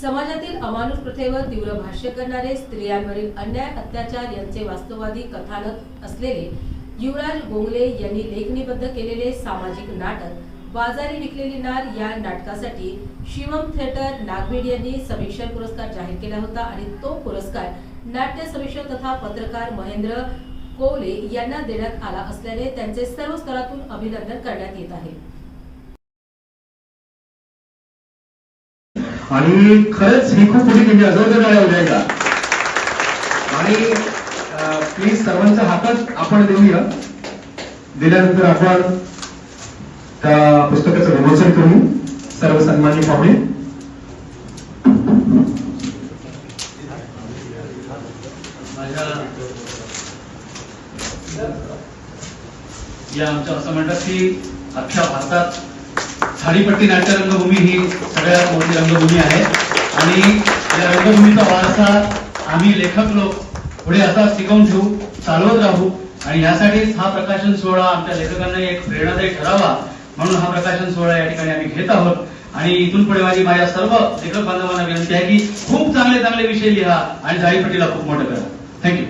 समाजातील अमानुष प्रथेवर तीव्र भाष्य करणारे, स्त्रियांवरील अन्याय अत्याचार यांचे वास्तववादी कथानक असलेले युवराज गोंगले यांनी लेखणीबद्ध केलेले सामाजिक नाटक बाजारी विकलेली नार या नाटकासाठी शिवम थिएटर नागभीड यांनी समीक्षण पुरस्कार जाहीर केला होता आणि तो पुरस्कार नाट्य समीक्षक तथा पत्रकार महेंद्र कोवले यांना देण्यात आला असल्याने त्यांचे सर्व स्तरातून अभिनंदन करण्यात येत आहे। आणि खरंच ही खूप मोठी म्हणजे अजून काय होईल का आणि प्लीज सर्वांच्या हातात आपण देऊया। दिल्यानंतर आपण त्या पुस्तकाचं विमोचन करू। सर्व सन्माननीय पाहुणे या आमच्या असं म्हणतात की अख्ख्या भारतात झाडीपट्टी नाट्य रंगभूमी ही सगळ्यात मोठी रंगभूमी आहे आणि या रंगभूमीचा वारसा आम्ही लेखक लोक पुढे असा टिकवून ठेवू, चालवत राहू आणि यासाठीच हा प्रकाशन सोहळा आमच्या लेखकांना एक प्रेरणादायी ठरावा म्हणून हा प्रकाशन सोहळा या ठिकाणी आम्ही घेत आहोत। आणि इथून पुढे माझ्या सर्व लेखक बांधवांना विनंती आहे की खूप चांगले चांगले विषय लिहा आणि झाडीपट्टीला खूप मोठं करा। थँक्यू।